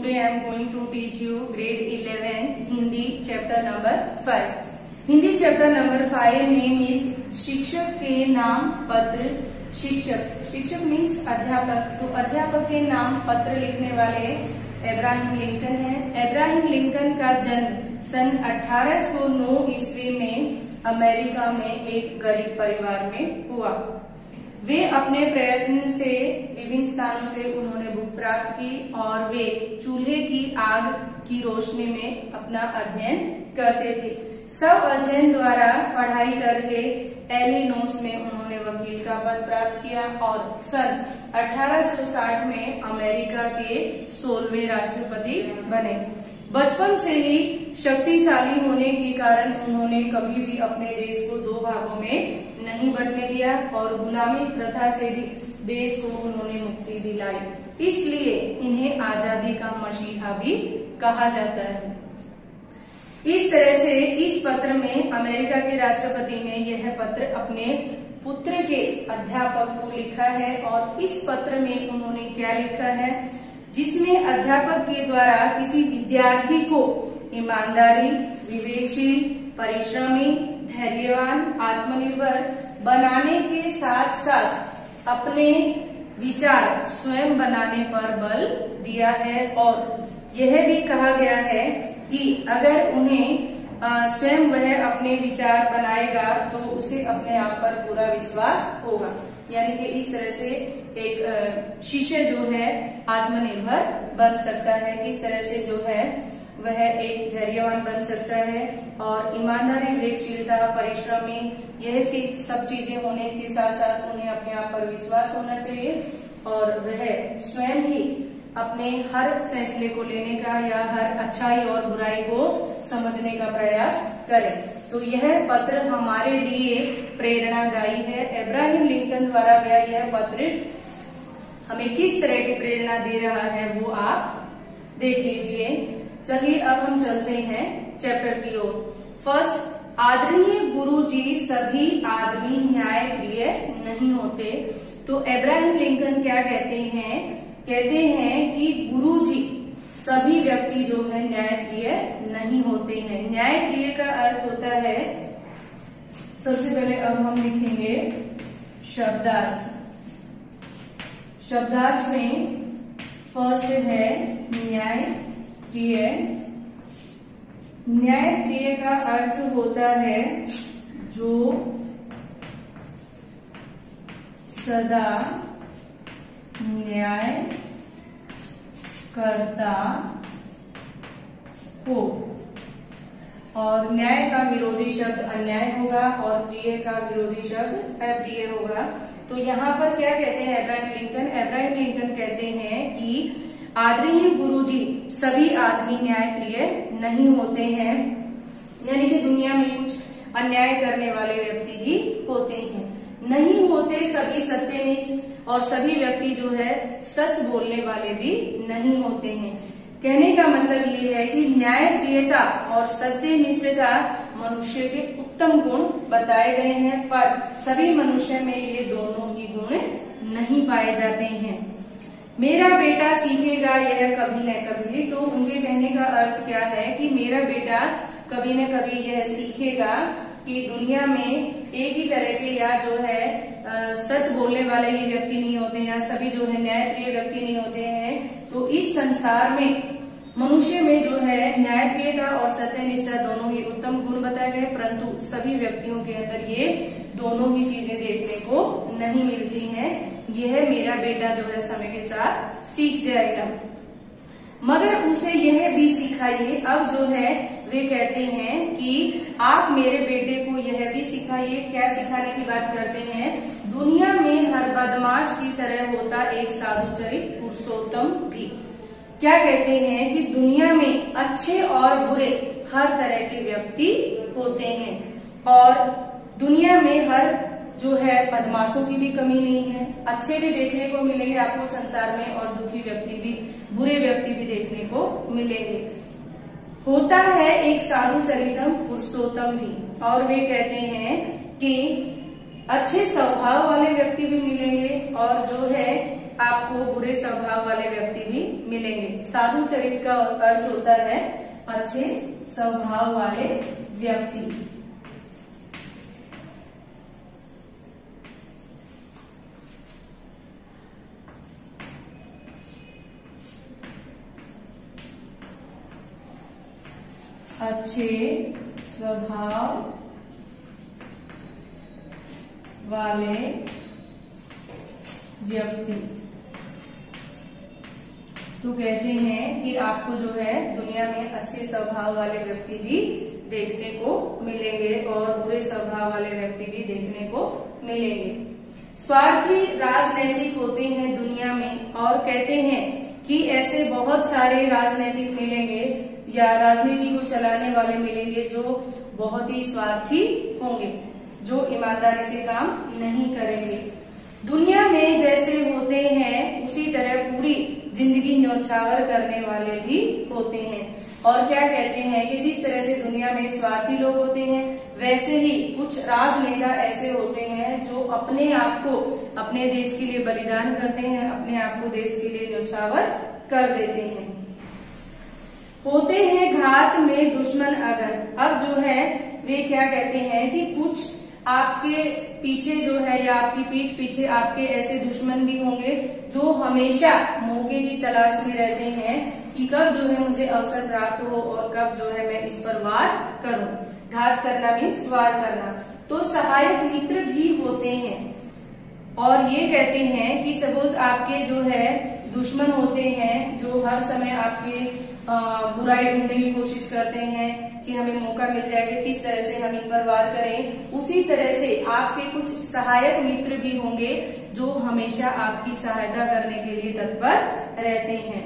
Today I am going to teach you grade 11th Hindi chapter number 5. Hindi chapter number 5 name is शिक्षक के नाम पत्र। शिक्षक means अध्यापक। तो अध्यापक के नाम पत्र लिखने वाले अब्राहम लिंकन हैं। अब्राहम लिंकन का जन्म सन 1809 ईस्वी में अमेरिका में एक गरीब परिवार में हुआ। वे अपने प्रयत्न से विभिन्न स्थानों से उन्होंने बुक प्राप्त की और वे चूल्हे की आग की रोशनी में अपना अध्ययन करते थे। सब अध्ययन द्वारा पढ़ाई करके इलिनॉइस में उन्होंने वकील का पद प्राप्त किया और सन 1860 में अमेरिका के 16वें राष्ट्रपति बने। बचपन से ही शक्तिशाली होने के कारण उन्होंने कभी भी अपने देश को दो भागों में नहीं बंटने दिया और गुलामी प्रथा से भी देश को उन्होंने मुक्ति दिलाई। इसलिए इन्हें आजादी का मसीहा भी कहा जाता है। इस तरह से इस पत्र में अमेरिका के राष्ट्रपति ने यह पत्र अपने पुत्र के अध्यापक को लिखा है और इस पत्र में उन्होंने क्या लिखा है, जिसमें अध्यापक के द्वारा किसी विद्यार्थी को ईमानदारी, विवेकशील, परिश्रमी, धैर्यवान, आत्मनिर्भर बनाने के साथ साथ अपने विचार स्वयं बनाने पर बल दिया है और यह भी कहा गया है कि अगर उन्हें स्वयं वह अपने विचार बनाएगा तो उसे अपने आप पर पूरा विश्वास होगा। यानी कि इस तरह से एक शिष्य जो है आत्मनिर्भर बन सकता है, किस तरह से जो है वह एक धैर्यवान बन सकता है और ईमानदारी, विवेकशीलता, परिश्रमी, यह सब चीजें होने के साथ साथ उन्हें अपने आप पर विश्वास होना चाहिए और वह स्वयं ही अपने हर फैसले को लेने का या हर अच्छाई और बुराई को समझने का प्रयास करें। तो यह पत्र हमारे लिए प्रेरणादायी है। अब्राहम लिंकन द्वारा गया यह पत्र हमें किस तरह की प्रेरणा दे रहा है वो आप देख लीजिए। चलिए अब हम चलते हैं चैप्टर की ओर। फर्स्ट, आदरणीय गुरुजी, सभी आदमी न्याय प्रिय नहीं होते। तो अब्राहम लिंकन क्या कहते हैं कि गुरुजी सभी व्यक्ति जो है न्यायप्रिय नहीं होते हैं। न्यायप्रिय का अर्थ होता है, सबसे पहले अब हम लिखेंगे शब्दार्थ। शब्दार्थ में फर्स्ट है न्यायप्रिय। न्यायप्रिय का अर्थ होता है जो सदा न्याय करता हो और न्याय का विरोधी शब्द अन्याय होगा और प्रिय का विरोधी शब्द अप्रिय होगा। तो यहाँ पर क्या कहते हैं अब्राहम लिंकन? अब्राहम लिंकन कहते हैं कि आदरणीय गुरुजी, सभी आदमी न्यायप्रिय नहीं होते हैं। यानी कि दुनिया में कुछ अन्याय करने वाले व्यक्ति भी होते हैं। नहीं होते सभी सत्यनिष्ठ और सभी व्यक्ति जो है सच बोलने वाले भी नहीं होते हैं। कहने का मतलब ये है कि न्यायप्रियता और सत्यनिष्ठता मनुष्य के उत्तम गुण बताए गए हैं, पर सभी मनुष्य में ये दोनों ही गुण नहीं पाए जाते हैं। मेरा बेटा सीखेगा यह कभी न कभी। तो उनके कहने का अर्थ क्या है कि मेरा बेटा कभी न कभी यह सीखेगा कि दुनिया में एक ही तरह के या जो है सच बोलने वाले ही व्यक्ति नहीं होते हैं या सभी जो है न्यायप्रिय व्यक्ति नहीं होते हैं। तो इस संसार में मनुष्य में जो है न्यायप्रियता और सत्यनिष्ठा दोनों ही उत्तम गुण बताए गए, परंतु सभी व्यक्तियों के अंदर ये दोनों ही चीजें देखने को नहीं मिलती हैं। यह मेरा बेटा जो है समय के साथ सीख जाएगा, मगर उसे यह भी सिखाइए। अब जो है वे कहते हैं कि आप मेरे बेटे को यह भी सिखाइए। क्या सिखाने की बात करते हैं? दुनिया में हर बदमाश की तरह होता एक साधु चरित पुरुषोत्तम भी। क्या कहते हैं कि दुनिया में अच्छे और बुरे हर तरह के व्यक्ति होते हैं और दुनिया में हर जो है बदमाशों की भी कमी नहीं है। अच्छे भी देखने को मिलेंगे आपको संसार में और दुखी व्यक्ति भी, बुरे व्यक्ति भी देखने को मिलेंगे। होता है एक साधु चरितम पुरुषोत्तम भी। और वे कहते हैं कि अच्छे स्वभाव वाले व्यक्ति भी मिलेंगे और जो है आपको बुरे स्वभाव वाले व्यक्ति भी मिलेंगे। साधु चरित्र का अर्थ होता है अच्छे स्वभाव वाले व्यक्ति। अच्छे स्वभाव वाले व्यक्ति। तो कहते हैं कि आपको जो है दुनिया में अच्छे स्वभाव वाले व्यक्ति भी देखने को मिलेंगे और बुरे स्वभाव वाले व्यक्ति भी देखने को मिलेंगे। स्वार्थी राजनीतिक होते हैं दुनिया में, और कहते हैं कि ऐसे बहुत सारे राजनीतिक मिलेंगे या राजनीति को चलाने वाले मिलेंगे जो बहुत ही स्वार्थी होंगे, जो ईमानदारी से काम नहीं करेंगे। दुनिया में जैसे होते हैं उसी तरह पूरी जिंदगी न्यौछावर करने वाले भी होते हैं। और क्या कहते हैं कि जिस तरह से दुनिया में स्वार्थी लोग होते हैं वैसे ही कुछ राजनेता ऐसे होते हैं जो अपने आप को अपने देश के लिए बलिदान करते हैं, अपने आप को देश के लिए न्यौछावर कर देते हैं। होते हैं घात में दुश्मन अगर। अब जो है वे क्या कहते हैं कि कुछ आपके पीछे जो है या आपकी पीठ पीछे आपके ऐसे दुश्मन भी होंगे जो हमेशा मौके की तलाश में रहते हैं कि कब जो है मुझे अवसर प्राप्त हो और कब जो है मैं इस पर वार करूं। घात करना मीन्स वार करना। तो सहायक मित्र भी होते हैं और ये कहते हैं कि सपोज आपके जो है दुश्मन होते हैं जो हर समय आपके बुराई ढूंढने की कोशिश करते हैं कि हमें मौका मिल जाएगा किस तरह से हम इन पर वार करें, उसी तरह से आपके कुछ सहायक मित्र भी होंगे जो हमेशा आपकी सहायता करने के लिए तत्पर रहते हैं।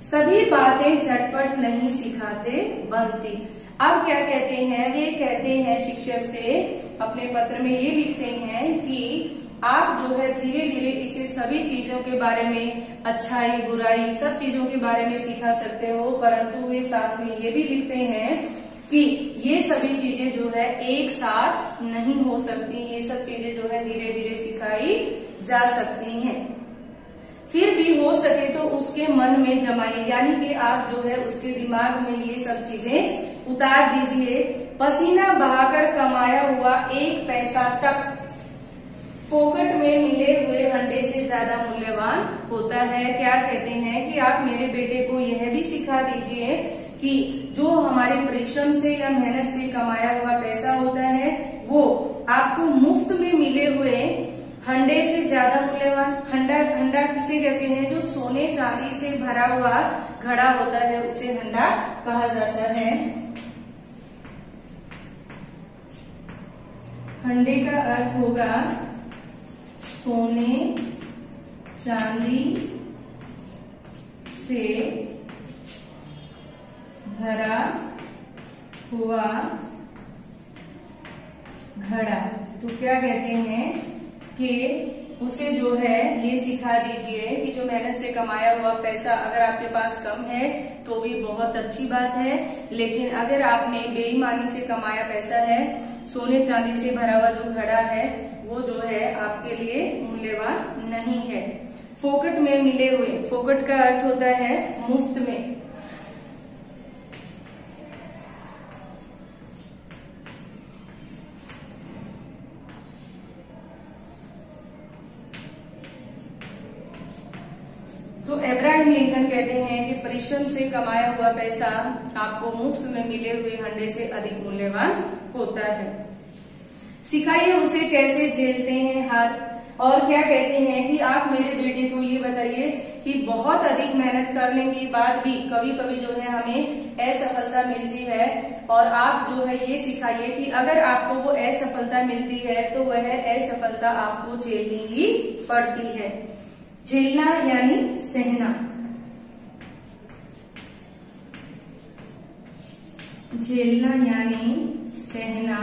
सभी बातें झटपट नहीं सिखाते बनती। अब क्या कहते हैं, वे कहते हैं शिक्षक से अपने पत्र में ये लिखते हैं कि आप जो है धीरे धीरे इसे सभी चीजों के बारे में, अच्छाई बुराई सब चीजों के बारे में सिखा सकते हो, परंतु वे साथ में ये भी लिखते हैं कि ये सभी चीजें जो है एक साथ नहीं हो सकती। ये सब चीजें जो है धीरे धीरे सिखाई जा सकती हैं। फिर भी हो सके तो उसके मन में जमाइए, यानी कि आप जो है उसके दिमाग में ये सब चीजें उतार दीजिए। पसीना बहाकर कमाया हुआ एक पैसा तक फोकट में मिले हुए हंडे से ज्यादा मूल्यवान होता है। क्या कहते हैं कि आप मेरे बेटे को यह भी सिखा दीजिए कि जो हमारे परिश्रम से या मेहनत से कमाया हुआ पैसा होता है वो आपको मुफ्त में मिले हुए हंडे से ज्यादा मूल्यवान। हंडा किसे कहते हैं, जो सोने चांदी से भरा हुआ घड़ा होता है उसे हंडा कहा जाता है। हंडे का अर्थ होगा सोने चांदी से भरा हुआ घड़ा। तो क्या कहते हैं कि उसे जो है ये सिखा दीजिए कि जो मेहनत से कमाया हुआ पैसा अगर आपके पास कम है तो भी बहुत अच्छी बात है, लेकिन अगर आपने बेईमानी से कमाया पैसा है, सोने चांदी से भरा हुआ जो घड़ा है वो जो है आपके लिए मूल्यवान नहीं है। फोकट में मिले हुए, फोकट का अर्थ होता है मुफ्त में। तो अब्राहम लिंकन कहते हैं कि परिश्रम से कमाया हुआ पैसा आपको मुफ्त में मिले हुए हंडे से अधिक मूल्यवान होता है। सिखाइए उसे कैसे झेलते हैं हार। और क्या कहते हैं कि आप मेरे बेटे को ये बताइए कि बहुत अधिक मेहनत करने के बाद भी कभी कभी जो है हमें असफलता मिलती है, और आप जो है ये सिखाइए कि अगर आपको वो असफलता मिलती है तो वह असफलता आपको झेलनी ही पड़ती है। झेलना यानी सहना, झेलना यानी सहना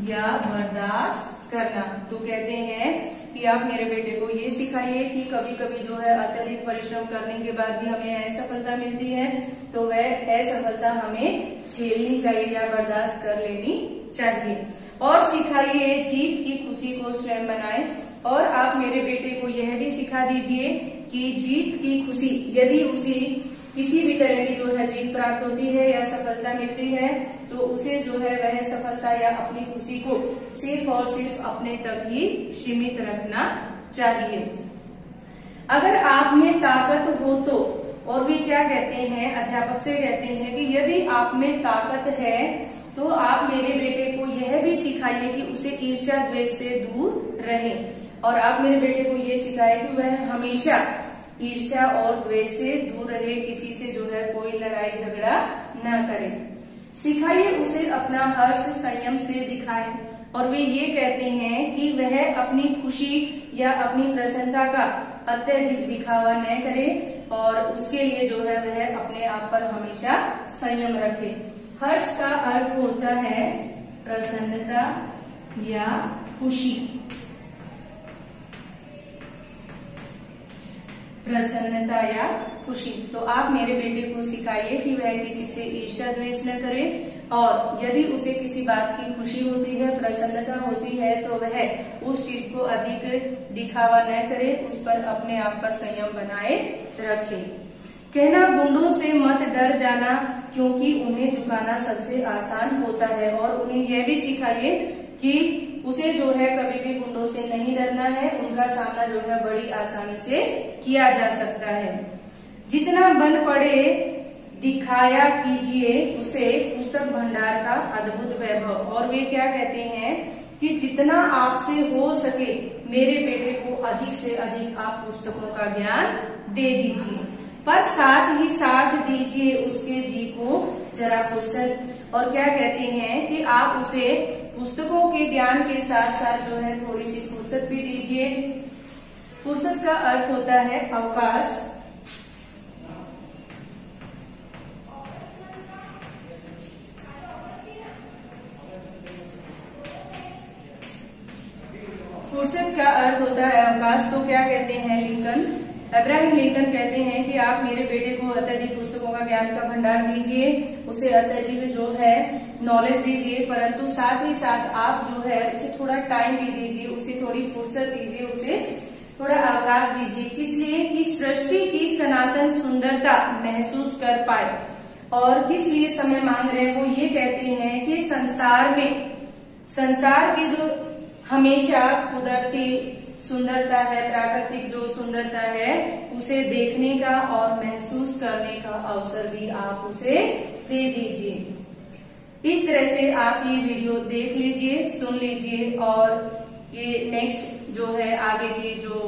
या बर्दाश्त करना। तो कहते हैं कि आप मेरे बेटे को ये सिखाइए कि कभी कभी जो है अत्यधिक परिश्रम करने के बाद भी हमें असफलता मिलती है तो वह असफलता हमें झेलनी चाहिए या बर्दाश्त कर लेनी चाहिए। और सिखाइए जीत की खुशी को स्वयं बनाएं। और आप मेरे बेटे को यह भी सिखा दीजिए कि जीत की खुशी यदि किसी भी तरह की जो है जीत प्राप्त होती है या सफलता मिलती है तो उसे जो है वह सफलता या अपनी खुशी को सिर्फ और सिर्फ अपने तक ही सीमित रखना चाहिए। अगर आप में ताकत हो तो, और भी क्या कहते हैं, अध्यापक से कहते हैं कि यदि आप में ताकत है तो आप मेरे बेटे को यह भी सिखाइए कि उसे ईर्ष्या द्वेष से दूर रहे, और आप मेरे बेटे को ये सिखाए कि वह हमेशा ईर्ष्या और द्वेष से दूर रहे, किसी से जो है कोई लड़ाई झगड़ा न करे। सिखाइए उसे अपना हर्ष संयम से दिखाए, और वे ये कहते हैं कि वह अपनी खुशी या अपनी प्रसन्नता का अत्यधिक दिखावा न करे और उसके लिए जो है वह अपने आप पर हमेशा संयम रखे। हर्ष का अर्थ होता है प्रसन्नता या खुशी। प्रसन्नता या खुशी। तो आप मेरे बेटे को सिखाइए कि वह किसी से ईर्ष्या द्वेष न करे, और यदि उसे किसी बात की खुशी होती है, प्रसन्नता होती है, तो वह उस चीज को अधिक दिखावा न करे, उस पर अपने आप पर संयम बनाए रखे। कहना गुंडों से मत डर जाना, क्योंकि उन्हें झुकाना सबसे आसान होता है, और उन्हें यह भी सिखाइए कि उसे जो है कभी भी गुंडों से नहीं डरना है, उनका सामना जो है बड़ी आसानी से किया जा सकता है। जितना बन पड़े दिखाया कीजिए उसे पुस्तक भंडार का अद्भुत वैभव। और वे क्या कहते हैं कि जितना आपसे हो सके मेरे बेटे को अधिक से अधिक आप पुस्तकों का ज्ञान दे दीजिए, पर साथ ही साथ दीजिए उसके जी को जरा फुर्सत। और क्या कहते हैं कि आप उसे पुस्तकों के ज्ञान के साथ साथ जो है थोड़ी सी फुर्सत भी दीजिए। फुर्सत का अर्थ होता है अवकाश। फुर्सत का अर्थ होता है अवकाश। तो क्या कहते हैं अब्राहम लिंकन कहते हैं कि आप मेरे बेटे को अत्यधिक पुस्तकों का ज्ञान का भंडार दीजिए, उसे अत्यधिक जो है नॉलेज दीजिए, परंतु साथ ही साथ आप जो है उसे थोड़ा टाइम भी दीजिए, उसे थोड़ी फुर्सत दीजिए, उसे थोड़ा अवकाश दीजिए। इसलिए कि सृष्टि की सनातन सुंदरता महसूस कर पाए। और किस लिए समय मांग रहे हैं, वो ये कहते हैं कि संसार की जो हमेशा कुदरती सुंदरता है, प्राकृतिक जो सुंदरता है, उसे देखने का और महसूस करने का अवसर भी आप उसे दे दीजिए। इस तरह से आप ये वीडियो देख लीजिए, सुन लीजिए, और ये नेक्स्ट जो है आगे की जो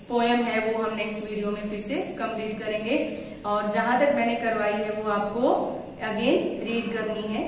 पोयम है वो हम नेक्स्ट वीडियो में फिर से कंप्लीट करेंगे, और जहां तक मैंने करवाई है वो आपको अगेन रीड करनी है।